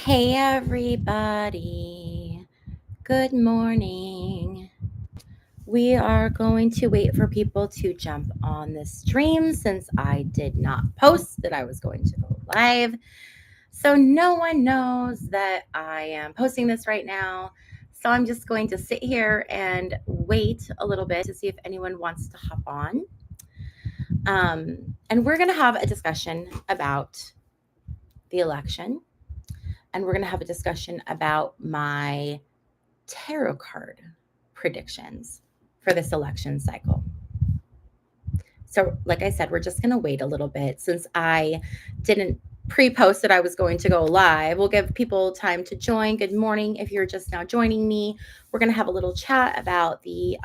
Hey everybody, good morning. We are going to wait for people to jump on the stream since I did not post that I was going to go live. So no one knows that I am posting this right now. So I'm just going to sit here and wait a little bit to see if anyone wants to hop on. And we're going to have a discussion about the election. And we're going to have a discussion about my tarot card predictions for this election cycle. So, like I said, we're just going to wait a little bit since I didn't pre-post that I was going to go live. We'll give people time to join. Good morning. If you're just now joining me, we're going to have a little chat about the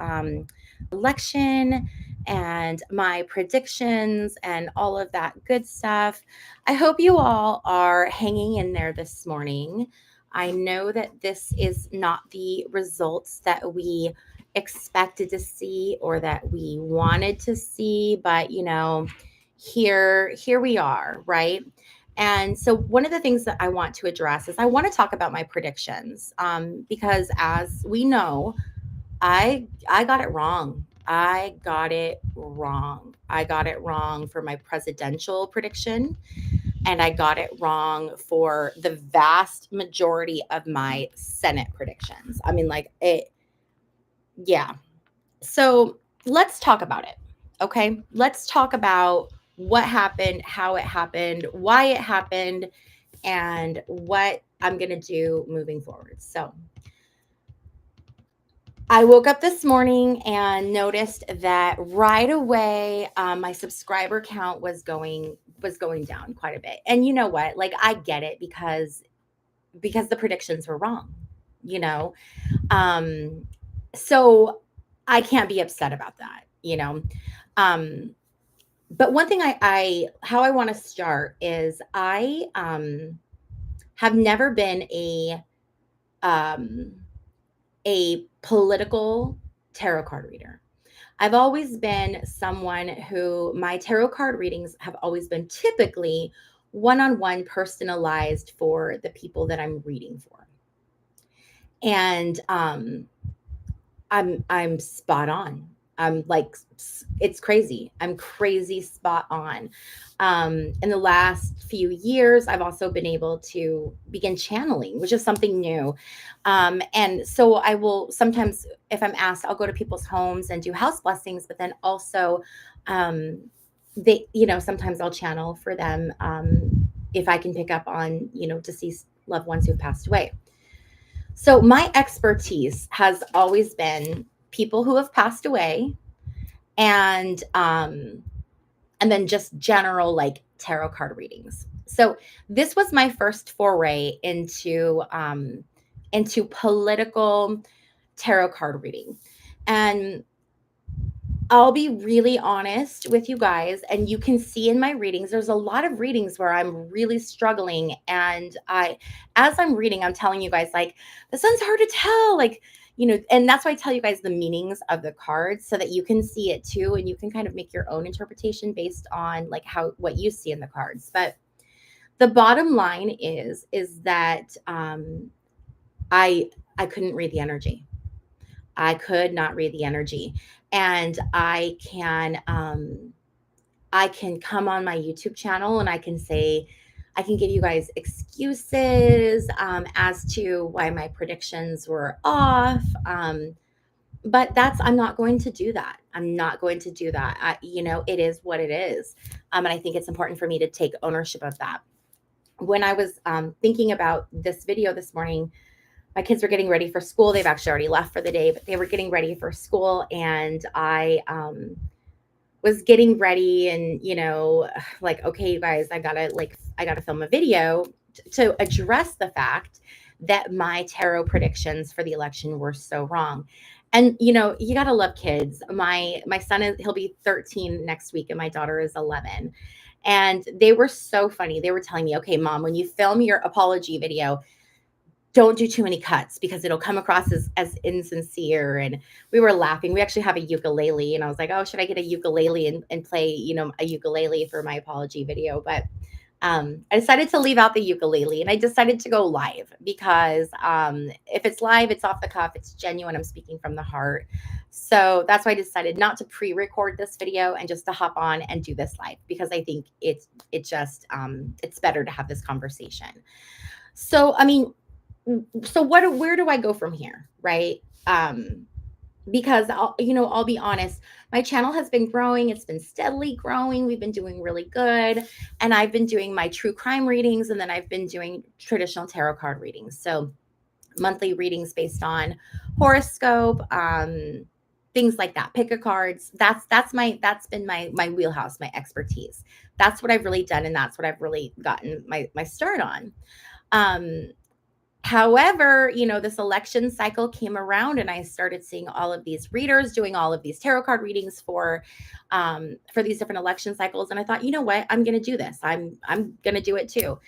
election and my predictions and all of that good stuff. I hope you all are hanging in there this morning. I know that this is not the results that we expected to see or that we wanted to see, but here we are, right? And so one of the things that I want to address is I want to talk about my predictions, because as we know, I got it wrong. I got it wrong. I got it wrong for my presidential prediction, and I got it wrong for the vast majority of my Senate predictions. I mean, like it, yeah. So let's talk about it. Okay. Let's talk about what happened, how it happened, why it happened, and what I'm going to do moving forward. So I woke up this morning and noticed that right away my subscriber count was going down quite a bit. And you know what? Like I get it because the predictions were wrong, you know. So I can't be upset about that, you know. But one thing I how I want to start is I have never been um a political tarot card reader. I've always been someone who my tarot card readings have always been typically one-on-one personalized for the people that I'm reading for. And I'm spot on. I'm like, it's crazy. I'm crazy spot on. In the last few years, I've also been able to begin channeling, which is something new. And so I will sometimes, if I'm asked, I'll go to people's homes and do house blessings, but then also, sometimes I'll channel for them, if I can pick up on, deceased loved ones who've passed away. So my expertise has always been people who have passed away, and then just general like tarot card readings. So this was my first foray into political tarot card reading. And I'll be really honest with you guys, and you can see in my readings, there's a lot of readings where I'm really struggling. And as I'm reading, I'm telling you guys, like, this one's hard to tell, like, and that's why I tell you guys the meanings of the cards so that you can see it too. And you can kind of make your own interpretation based on like what you see in the cards. But the bottom line is that I couldn't read the energy. I could not read the energy. And I can come on my YouTube channel and I can give you guys excuses as to why my predictions were off. But I'm not going to do that. I'm not going to do that. It is what it is. And I think it's important for me to take ownership of that. When I was thinking about this video this morning, my kids were getting ready for school. They've actually already left for the day, but they were getting ready for school. And I was getting ready and, like, okay, you guys, I gotta film a video to address the fact that my tarot predictions for the election were so wrong. And, you gotta love kids. My son he'll be 13 next week and my daughter is 11. And they were so funny. They were telling me, okay, Mom, when you film your apology video, don't do too many cuts because it'll come across as insincere. And we were laughing. We actually have a ukulele. And I was like, oh, should I get a ukulele and play, a ukulele for my apology video? But I decided to leave out the ukulele and I decided to go live because if it's live, it's off the cuff, it's genuine, I'm speaking from the heart. So that's why I decided not to pre-record this video and just to hop on and do this live because I think it's better to have this conversation. So I mean, where do I go from here, right? Because I'll be honest, my channel has been growing. It's been steadily growing. We've been doing really good. And I've been doing my true crime readings and then I've been doing traditional tarot card readings. So monthly readings based on horoscope, things like that. Pick a cards. That's been my wheelhouse, my expertise. That's what I've really done and that's what I've really gotten my start on. However, this election cycle came around and I started seeing all of these readers doing all of these tarot card readings for these different election cycles. And I thought, you know what, I'm going to do this. I'm going to do it too.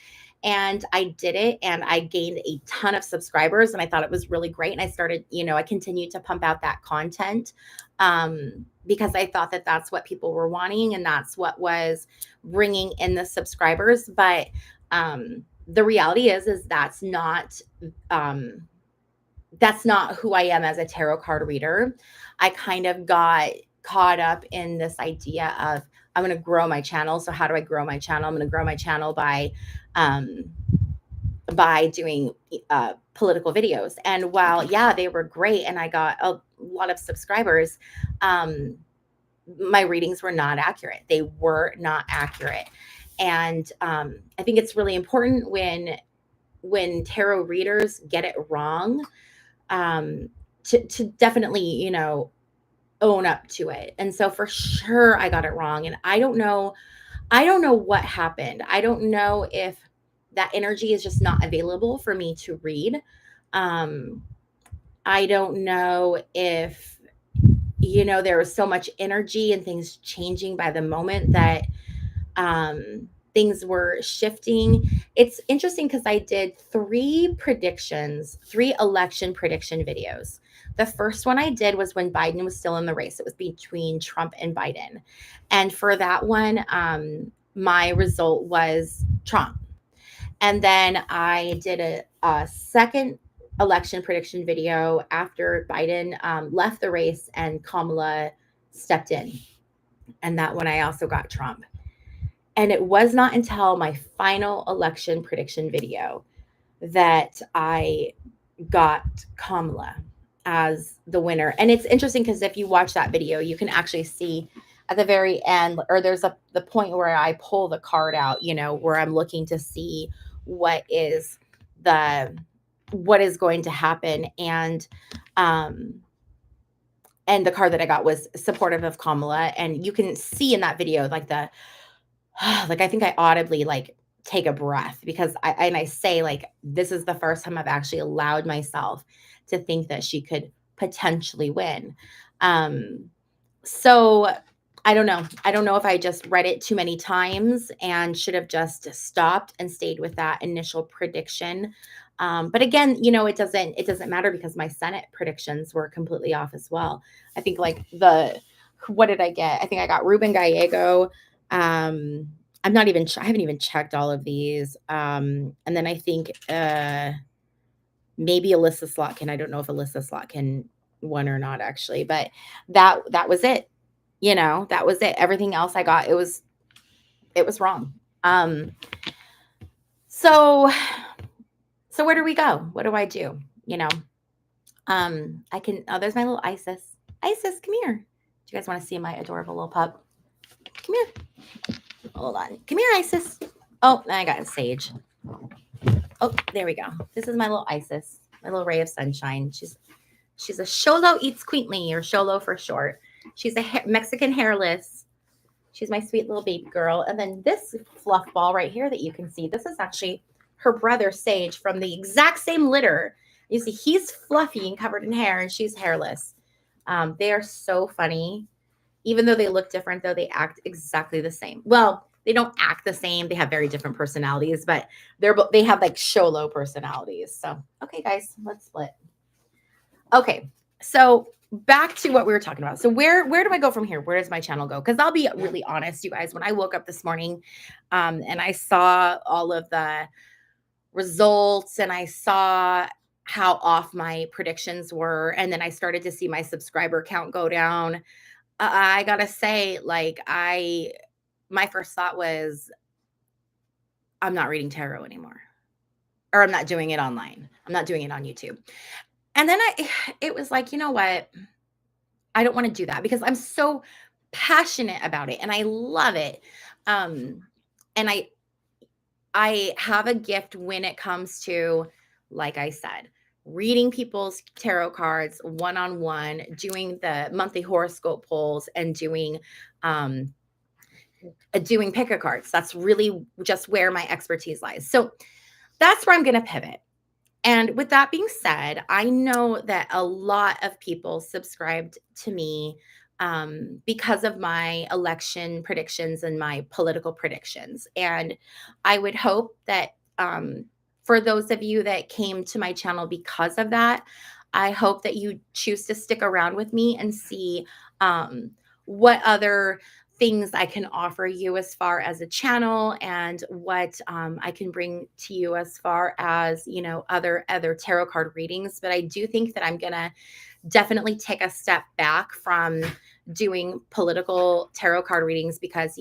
And I did it and I gained a ton of subscribers and I thought it was really great. And I started, I continued to pump out that content because I thought that that's what people were wanting and that's what was bringing in the subscribers. But the reality is that's not who I am as a tarot card reader. I kind of got caught up in this idea of I'm going to grow my channel. So how do I grow my channel? I'm going to grow my channel by doing political videos. And while, yeah, they were great and I got a lot of subscribers, my readings were not accurate. They were not accurate. And I think it's really important when tarot readers get it wrong, to definitely, own up to it. And so for sure I got it wrong. And I don't know what happened. I don't know if that energy is just not available for me to read. I don't know if, there was so much energy and things changing by the moment that things were shifting. It's interesting because I did 3 election prediction videos. The first one I did was when Biden was still in the race. It was between Trump and Biden. And for that one, my result was Trump. And then I did a second election prediction video after Biden left the race and Kamala stepped in. And that one I also got Trump. And it was not until my final election prediction video that I got Kamala as the winner. And it's interesting because if you watch that video, you can actually see at the very end, or there's the point where I pull the card out, where I'm looking to see what is going to happen. And the card that I got was supportive of Kamala. And you can see in that video, like I think I audibly take a breath because I say this is the first time I've actually allowed myself to think that she could potentially win. So I don't know. I don't know if I just read it too many times and should have just stopped and stayed with that initial prediction. But again, it doesn't matter because my Senate predictions were completely off as well. I think what did I get? I think I got Ruben Gallego. I haven't even checked all of these. And then I think maybe Alyssa Slotkin. I don't know if Alyssa Slotkin won or not actually, but that was it. That was it. Everything else I got, it was wrong. So where do we go? What do I do? There's my little Isis. Isis, come here. Do you guys want to see my adorable little pup? Come here. Hold on. Come here, Isis. Oh, I got a sage. Oh, there we go. This is my little Isis, my little ray of sunshine. She's a Xolo eats quaintly, or Xolo for short. She's a Mexican hairless. She's my sweet little baby girl. And then this fluff ball right here that you can see, this is actually her brother Sage from the exact same litter. You see, he's fluffy and covered in hair, and she's hairless. They are so funny. Even though they look different, though, they act exactly the same. Well, they don't act the same. They have very different personalities, but they have Xolo personalities. So, okay, guys, let's split. Okay, so back to what we were talking about. So where do I go from here? Where does my channel go? Because I'll be really honest, you guys, when I woke up this morning, and I saw all of the results and I saw how off my predictions were, and then I started to see my subscriber count go down. I gotta say, like, my first thought was, I'm not reading tarot anymore, or I'm not doing it online. I'm not doing it on YouTube. And then it was like, you know what? I don't want to do that because I'm so passionate about it and I love it. Um, and I have a gift when it comes to, like I said, reading people's tarot cards one on one, doing the monthly horoscope polls, and um, doing pick a cards. That's really just where my expertise lies. So that's where I'm going to pivot. And with that being said, I know that a lot of people subscribed to me because of my election predictions and my political predictions. And I would hope that for those of you that came to my channel because of that, I hope that you choose to stick around with me and see what other things I can offer you as far as a channel, and what I can bring to you as far as, other tarot card readings. But I do think that I'm gonna definitely take a step back from doing political tarot card readings, because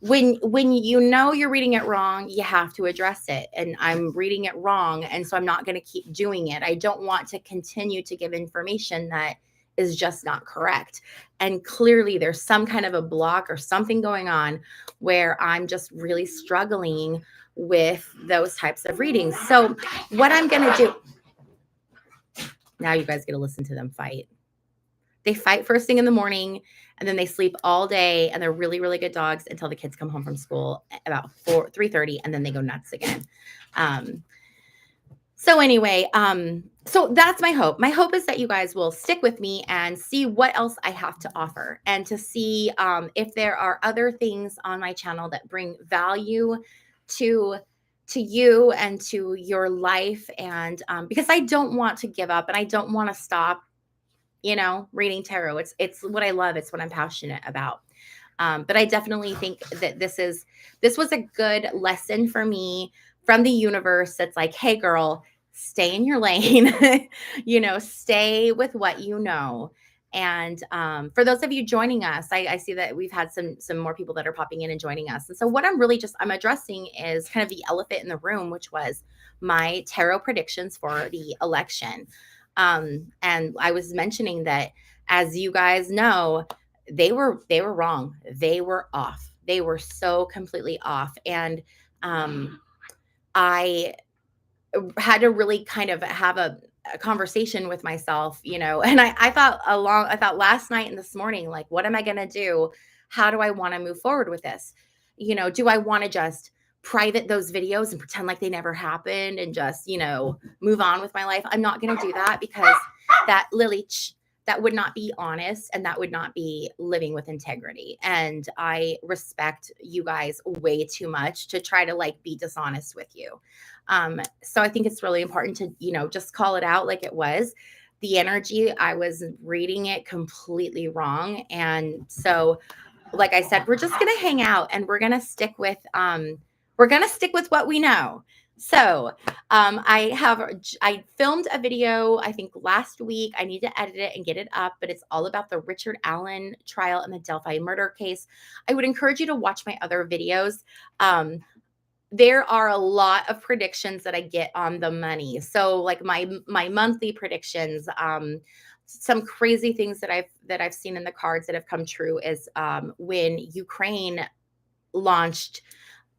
when you're reading it wrong, you have to address it, and I'm reading it wrong, and so I'm not going to keep doing it. I don't want to continue to give information that is just not correct. And clearly there's some kind of a block or something going on where I'm just really struggling with those types of readings. So what I'm going to do now, you guys get to listen to them fight. They fight first thing in the morning, and then they sleep all day, and they're really, really good dogs until the kids come home from school about 3:30, and then they go nuts again. So anyway, so that's my hope. My hope is that you guys will stick with me and see what else I have to offer, and to see if there are other things on my channel that bring value to you and to your life. And because I don't want to give up, and I don't want to stop, reading tarot. It's what I love. It's what I'm passionate about. But I definitely think that this was a good lesson for me from the universe. That's like, hey, girl, stay in your lane. Stay with what you know. And for those of you joining us, I see that we've had some more people that are popping in and joining us. And so what I'm addressing is kind of the elephant in the room, which was my tarot predictions for the election. And I was mentioning that, as you guys know, they were wrong. They were off. They were so completely off. And I had to really kind of have a conversation with myself, and I thought last night and this morning, like, what am I going to do? How do I want to move forward with this? Do I want to just private those videos and pretend like they never happened and just, move on with my life? I'm not going to do that, because that that would not be honest, and that would not be living with integrity. And I respect you guys way too much to try to like be dishonest with you. So I think it's really important to, just call it out like it was. The energy, I was reading it completely wrong. And so, like I said, we're just going to hang out, and we're going to stick with what we know. So I filmed a video, I think last week. I need to edit it and get it up, but it's all about the Richard Allen trial and the Delphi murder case. I would encourage you to watch my other videos. There are a lot of predictions that I get on the money. So like my monthly predictions, some crazy things that I've seen in the cards that have come true is when Ukraine launched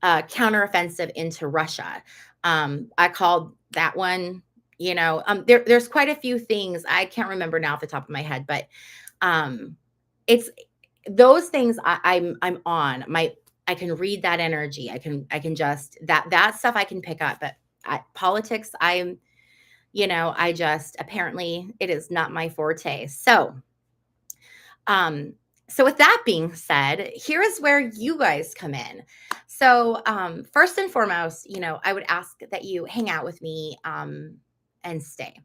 counteroffensive into Russia. I called that one. There's quite a few things I can't remember now off the top of my head, but it's those things I'm on. I can read that energy. I can just that stuff I can pick up. But politics, I just apparently it is not my forte. So with that being said, here is where you guys come in. So first and foremost, I would ask that you hang out with me and stay.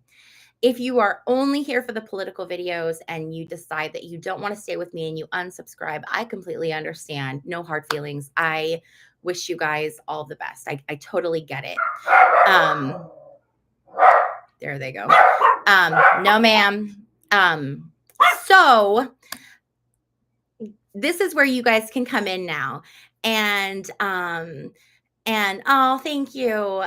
If you are only here for the political videos and you decide that you don't want to stay with me and you unsubscribe, I completely understand. No hard feelings. I wish you guys all the best. I totally get it. Um, there they go. No, ma'am. So this is where you guys can come in now. And oh, thank you.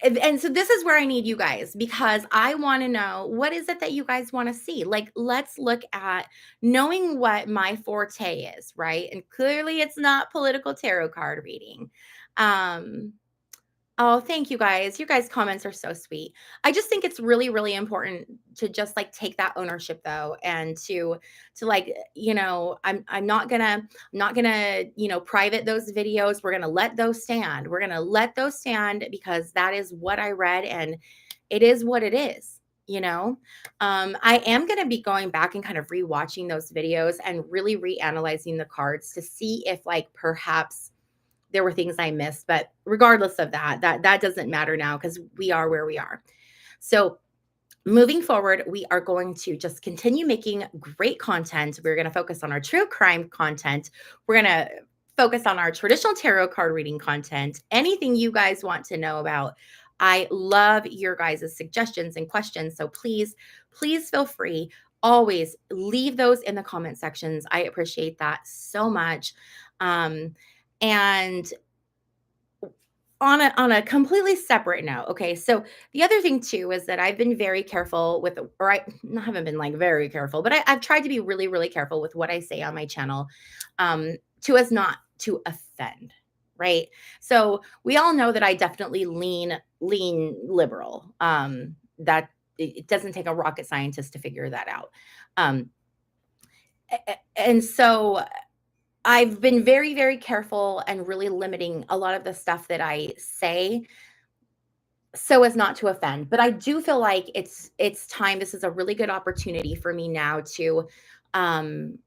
And so this is where I need you guys because I want to know what is it that you guys want to see. Like, let's look at knowing what my forte is, right? And clearly it's not political tarot card reading. Um, Oh, thank you guys. You guys' comments are so sweet. I just think it's really, really important to just like take that ownership though, and to like, I'm not gonna, private those videos. We're gonna let those stand. We're gonna let those stand because that is what I read and it is what it is, you know. I am gonna be going back and kind of rewatching those videos and really reanalyzing the cards to see if like perhaps there were things I missed, but regardless of that, that doesn't matter now because we are where we are. So moving forward, we are going to just continue making great content. We're going to focus on our true crime content. We're going to focus on our traditional tarot card reading content. Anything you guys want to know about. I love your guys' suggestions and questions. So please, please feel free. Always leave those in the comment sections. I appreciate that so much. And on a completely separate note, okay, so the other thing too is that I've been very careful with, or I haven't been like very careful, but I've tried to be really, really careful with what I say on my channel, to as not to offend, right? So we all know that I definitely lean liberal. That it doesn't take a rocket scientist to figure that out. Um, and so I've been very, very careful and really limiting a lot of the stuff that I say so as not to offend. But I do feel like it's time. This is a really good opportunity for me now um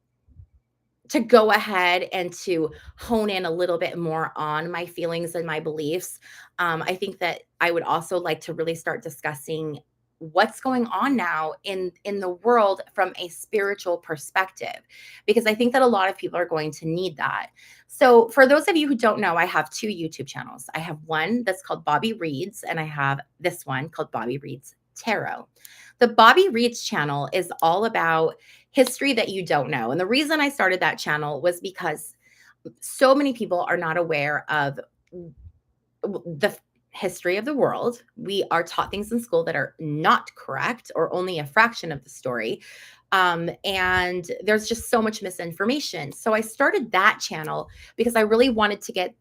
to go ahead and to hone in a little bit more on my feelings and my beliefs. I think that I would also like to really start discussing what's going on now in the world from a spiritual perspective, because I think that a lot of people are going to need that. So, for those of you who don't know, I have two YouTube channels. I have one that's called Bobby Reads, and I have this one called Bobby Reads Tarot. The Bobby Reads channel is all about history that you don't know. And the reason I started that channel was because so many people are not aware of the history of the world. We are taught things in school that are not correct or only a fraction of the story. And there's just so much misinformation. So I started that channel because I really wanted to get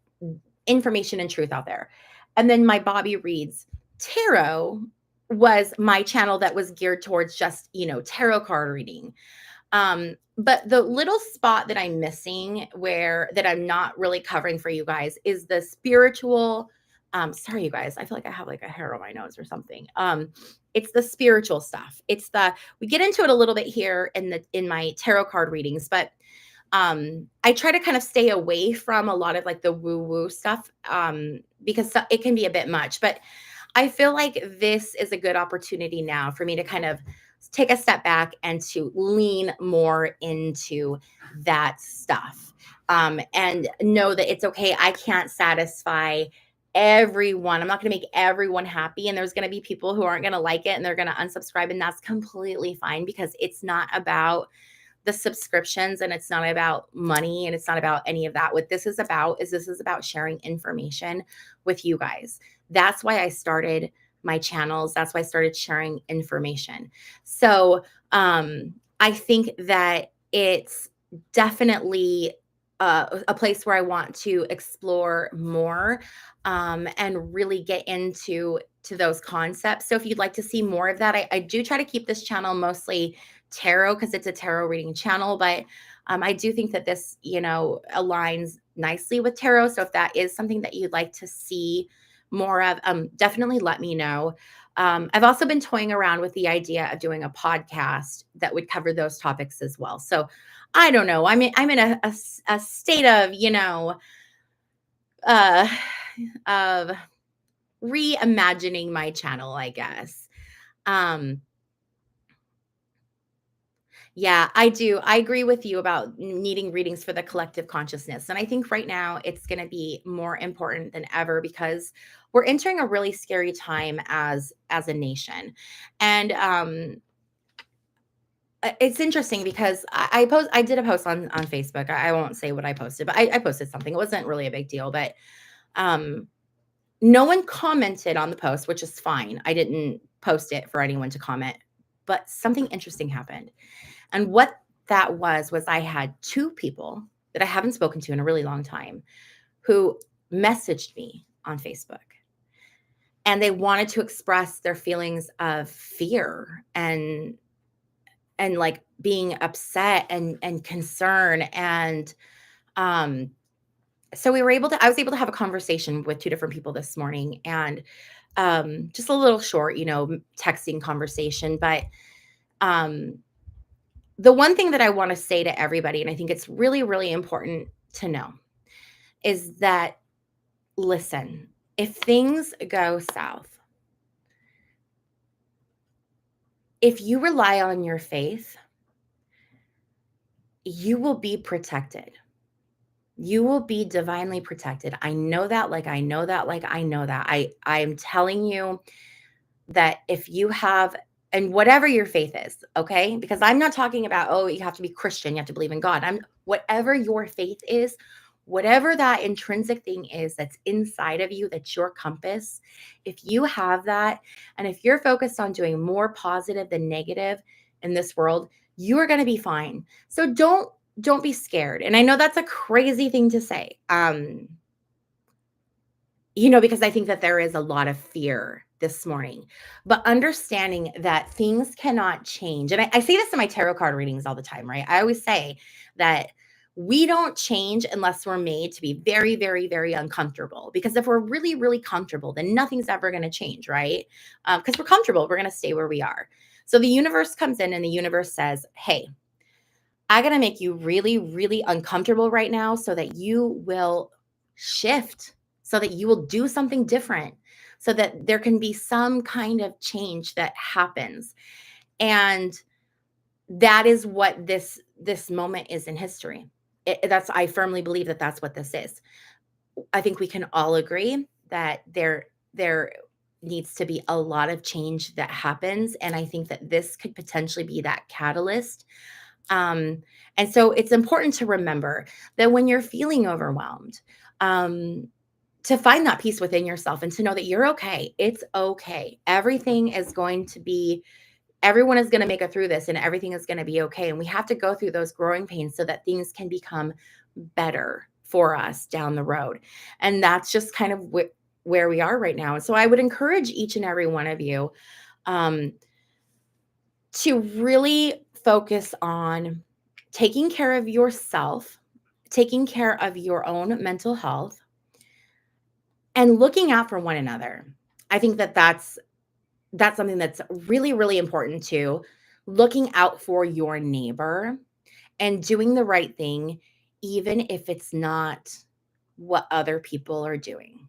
information and truth out there. And then my Bobby Reads Tarot was my channel that was geared towards just, tarot card reading. But the little spot that I'm missing where that I'm not really covering for you guys is the spiritual. Sorry, you guys. I feel like I have like a hair on my nose or something. It's the spiritual stuff. We get into it a little bit here in my tarot card readings, but I try to kind of stay away from a lot of like the woo-woo stuff, because it can be a bit much. But I feel like this is a good opportunity now for me to kind of take a step back and to lean more into that stuff, and know that it's okay. I can't satisfy everyone. I'm not going to make everyone happy. And there's going to be people who aren't going to like it and they're going to unsubscribe. And that's completely fine because it's not about the subscriptions and it's not about money and it's not about any of that. What this is about is sharing information with you guys. That's why I started my channels. That's why I started sharing information. So I think that it's definitely a place where I want to explore more, and really get into those concepts. So if you'd like to see more of that, I do try to keep this channel mostly tarot because it's a tarot reading channel, but I do think that this, aligns nicely with tarot. So if that is something that you'd like to see more of, definitely let me know. I've also been toying around with the idea of doing a podcast that would cover those topics as well. So I don't know. I'm in a state of, uh, of reimagining my channel, I guess. Um, Yeah, I do. I agree with you about needing readings for the collective consciousness. And I think right now it's going to be more important than ever because we're entering a really scary time as a nation. And it's interesting because I did a post on Facebook. I won't say what I posted, but I posted something. It wasn't really a big deal, but um no one commented on the post, which is fine. I didn't post it for anyone to comment, but something interesting happened. And what that was I had 2 people that I haven't spoken to in a really long time who messaged me on Facebook, and they wanted to express their feelings of fear and, like, being upset and concern, and, um, so I was able to have a conversation with 2 different people this morning, and, just a little short, texting conversation, but, um the one thing that I wanna say to everybody, and I think it's really, really important to know, is that, listen, if things go south, if you rely on your faith, you will be protected. You will be divinely protected. I know that, like, I know that, like, I know that. I'm telling you that if you have and whatever your faith is, okay? Because I'm not talking about, oh, you have to be Christian, you have to believe in God. I'm whatever your faith is, whatever that intrinsic thing is that's inside of you, that's your compass. If you have that, and if you're focused on doing more positive than negative in this world, you are going to be fine. So don't be scared. And I know that's a crazy thing to say. Because I think that there is a lot of fear this morning, but understanding that things cannot change. And I say this in my tarot card readings all the time, right? I always say that we don't change unless we're made to be very, very, very uncomfortable. Because if we're really, really comfortable, then nothing's ever going to change, right? Because we're comfortable, we're going to stay where we are. So the universe comes in and the universe says, hey, I got to make you really, really uncomfortable right now so that you will shift, so that you will do something different, so that there can be some kind of change that happens. And that is what this moment is in history. That's I firmly believe that that's what this is. I think we can all agree that there needs to be a lot of change that happens, and I think that this could potentially be that catalyst. um, and so it's important to remember that when you're feeling overwhelmed, um, to find that peace within yourself and to know that you're okay. It's okay. Everyone is going to make it through this and everything is going to be okay. And we have to go through those growing pains so that things can become better for us down the road. And that's just kind of where we are right now. And so I would encourage each and every one of you um, to really focus on taking care of yourself, taking care of your own mental health, and looking out for one another. I think that that's something that's really, really important too. Looking out for your neighbor and doing the right thing, even if it's not what other people are doing.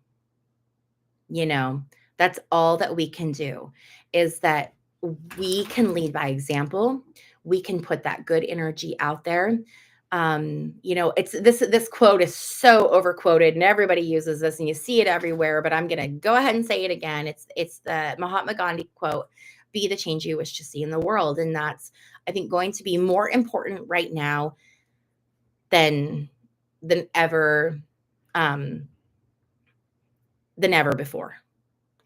You know, that's all that we can do is that we can lead by example. We can put that good energy out there. It's this quote is so overquoted and everybody uses this and you see it everywhere, but I'm going to go ahead and say it again. It's the Mahatma Gandhi quote, be the change you wish to see in the world. And that's, I think, going to be more important right now than than ever um than ever before.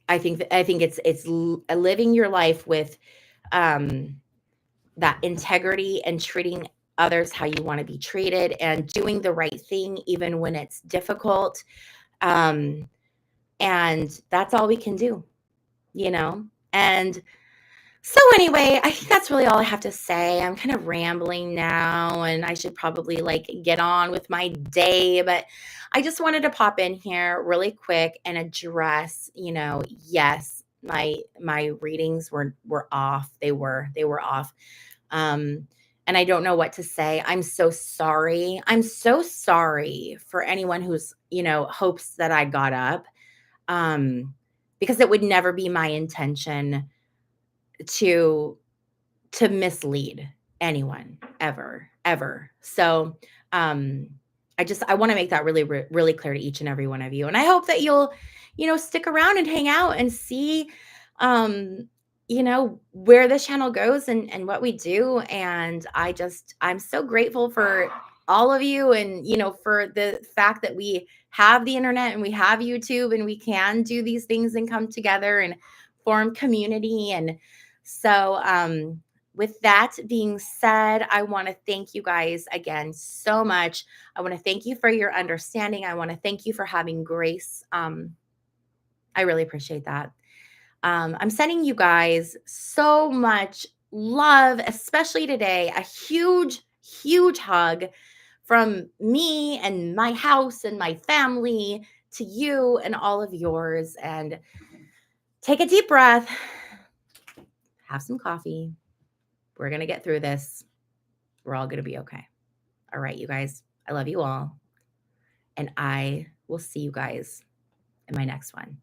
I think it's living your life with um, that integrity and treating others how you want to be treated and doing the right thing even when it's difficult. Um, and that's all we can do, you know. And so anyway, I think that's really all I have to say. I'm kind of rambling now and I should probably like get on with my day, but I just wanted to pop in here really quick and address, yes, my readings were off. They were off. Um and I don't know what to say. I'm so sorry. I'm so sorry for anyone who's, hopes that I got up. Um because it would never be my intention to to mislead anyone ever, ever. So, I want to make that really, really clear to each and every one of you. And I hope that you'll, stick around and hang out and see, um, where this channel goes and what we do. And I'm so grateful for all of you and, for the fact that we have the internet and we have YouTube and we can do these things and come together and form community. And so, with that being said, I want to thank you guys again so much. I want to thank you for your understanding. I want to thank you for having grace. I really appreciate that. I'm sending you guys so much love, especially today. A huge, huge hug from me and my house and my family to you and all of yours. And take a deep breath, have some coffee. We're going to get through this. We're all going to be okay. All right, you guys, I love you all. And I will see you guys in my next one.